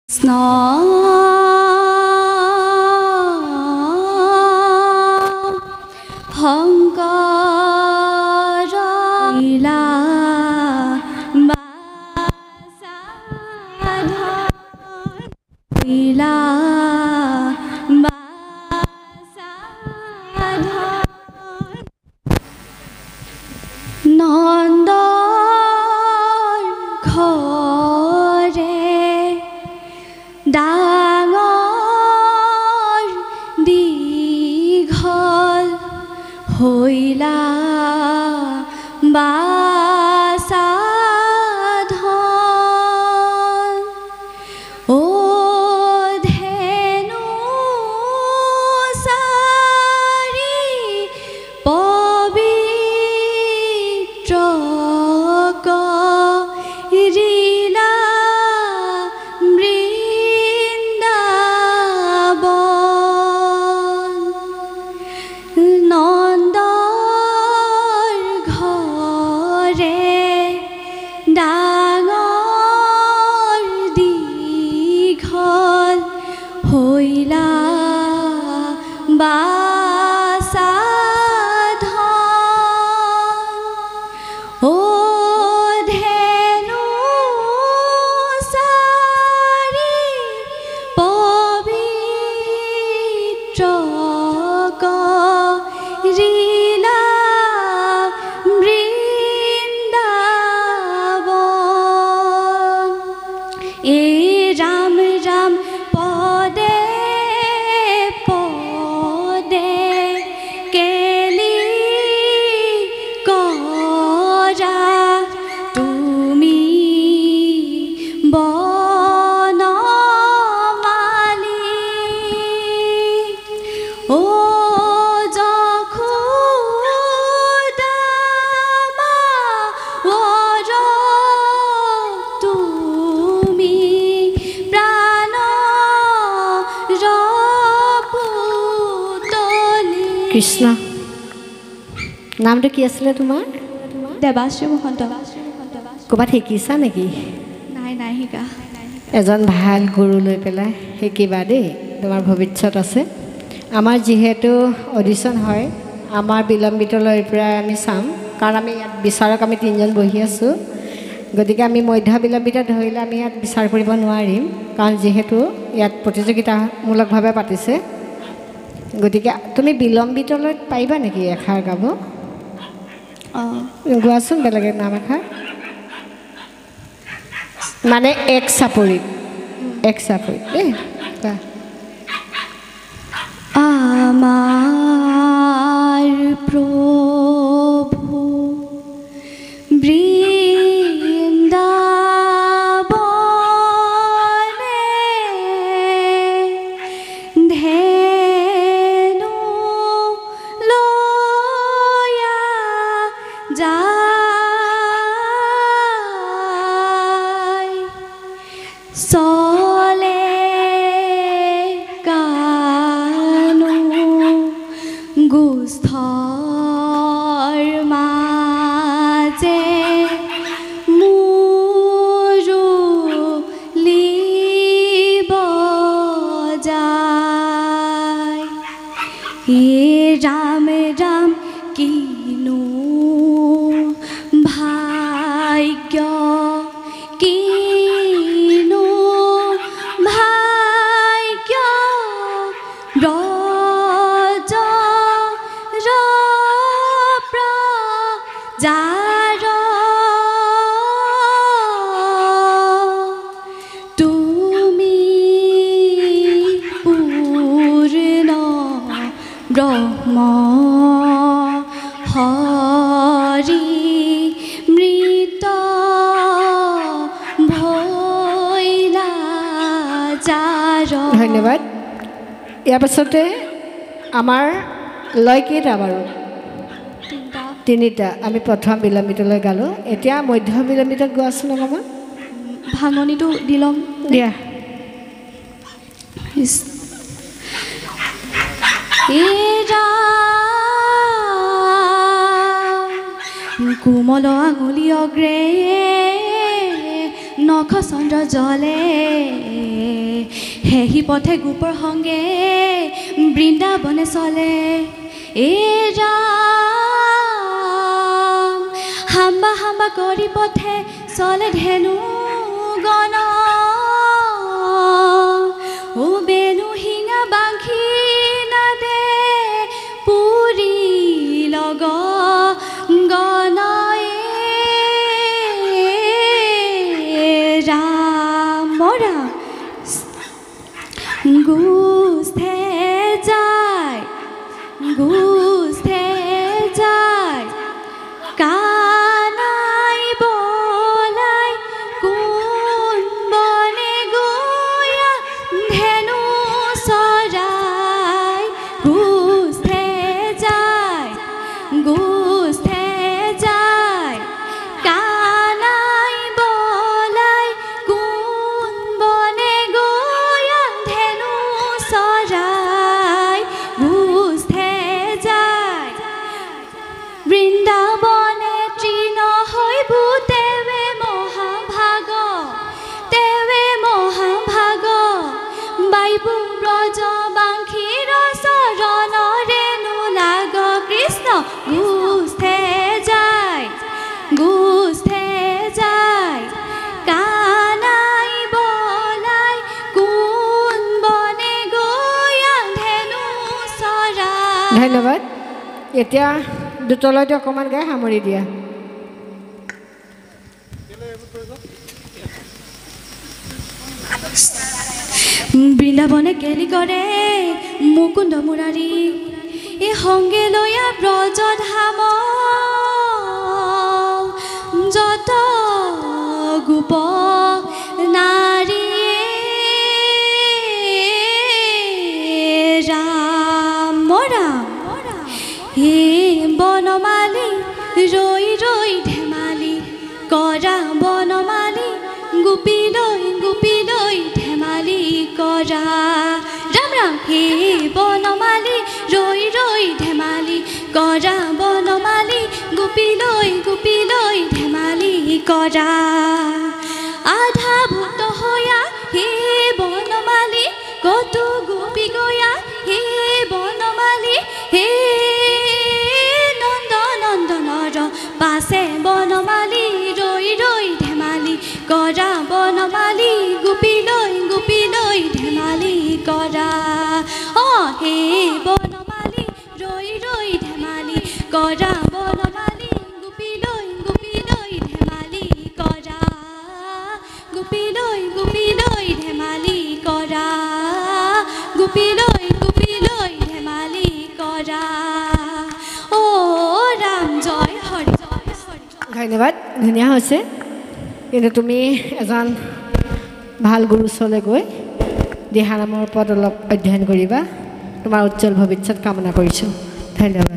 কৃষ্ণ শংকৰ লীলা বাসাধন লীলা বাসাধন নন্দৰ ঘৰে ডাঙৰ দীঘল হৈলা বাসাধন ও ধেনু চাৰি পবিত্ৰ কৰিলা নন্দৰ ঘৰে ডাঙৰ দীঘল হৈলা বাসাধন ও ধেনু চাৰি পবিত্ৰ কৰিলা বৃন্দাবন এই ৰাম ৰাম পদে পদে কেলি কৰা তুমি বনমালী ও কৃষ্ণ নামটো কি আছিলে তোমাৰ? দেৱাশ্ৰী মহন্ত। ক'ৰবাত শিকিছা নেকি? নাই নাই শিকা। এজন ভাল গুৰু লৈ পেলাই শিকিবা দেই, তোমাৰ ভৱিষ্যত আছে। আমাৰ যিহেতু অডিশ্যন হয়, আমাৰ বিলম্বিতলৈৰ পৰা আমি চাম, কাৰণ আমি ইয়াত বিচাৰক আমি 3জন বহি আছোঁ। গতিকে আমি মধ্য বিলম্বিত ধৰিলে আমি ইয়াত বিচাৰ কৰিব নোৱাৰিম, কাৰণ যিহেতু ইয়াত প্ৰতিযোগিতামূলকভাৱে পাতিছে। গতিকে তুমি বিলম্বিতলৈ পাৰিবা নেকি এষাৰ গাব? গোৱাচোন বেলেগে নাম এষাৰ, মানে এক চাপৰিত দেই। আমাৰ প্ৰভু চলে কানু গুস্থৰ মাজে মুৰুলি বজায় হে ৰাম ৰাম কিনো ভাগ্য কিনো ভাগ্য ব্ৰজ প্ৰজাৰ তুমি পূৰ্ণ ব্ৰহ্ম হৰি মৃত ভৈলা যাৰ। ধন্যবাদ। ইয়াৰ পাছতে আমাৰ লয় কেইটা বাৰু? তিনিটা। আমি প্ৰথম বিলম্বিতলৈ গালোঁ, এতিয়া মধ্য বিলম্বিতত গোৱাচোন অকণমান। ভাঙনিটো দি ল'ম দিয়া। কোমল আঙুলি অগ্ৰে নখ চন্দ্ৰ জলে হেহি পথে গোপৰ সংগে বৃন্দাবনে চলে এ ৰাম হাম্বা হাম্বা কৰি পথে চলে ধেনু গণ ও বেনু হিঙা বাংখি নাদে পুৰি লগ গণয়ে ৰাম ৰাম গুস্থে যায় কানাই বলাই কোন বনে গয়া ধেনু চৰাই গুস্থে যায় কানাই বলাই কোন বনে গয়া ধেনু চৰাই গুস্থে যায় বৃন্দাবনে তৃণ হৈব তেৱে মহাভাগ বাইবু ব্ৰজ বাংশীৰ চৰণৰে নোলাগ কৃষ্ণ গুস্থে যায় কানাই বলাই কোন বনে গয়া ধেনু চৰাই। ধন্যবাদ। এতিয়া দুতলৈতে অকণমান গাই সামৰি দিয়া। বৃন্দাবনে কেলি কৰে মুকুন্দ মুৰাৰী এই সংগে লয়া ব্ৰজ ধাম যত গোপ নাৰী ৰাম হে বনমালী ৰৈ ধেমালি কৰা বনমালী গোপী লৈ ধেমালি কৰা ৰাম ৰাম হে বনমালী ৰৈ ধেমালি কৰা বনমালী গোপী লৈ ধেমালি কৰা আধা ভূত হয়া হে বনমালী কতো গোপী গয়া হে বনমালী হে নন্দনৰ পাছে বনমালী ৰৈ ধেমালি কৰা বনমালী গোপী লৈ ধেমালি কৰা হে বনমালী ৰৈ ধেমালি কৰা বনমালী গোপী লৈ ধেমালি কৰা গোপী লৈ ধেমালি কৰা গোপী লৈ ধেমালি কৰা ও ৰাম জয় হৰি। ধন্যবাদ। ধুনীয়া হৈছে। কিন্তু তুমি এজন ভাল গুৰু ওচৰলৈ গৈ দিহানামৰ ওপৰত অলপ অধ্যয়ন কৰিবা। তোমাৰ উজ্জ্বল ভৱিষ্যত কামনা কৰিছোঁ। ধন্যবাদ।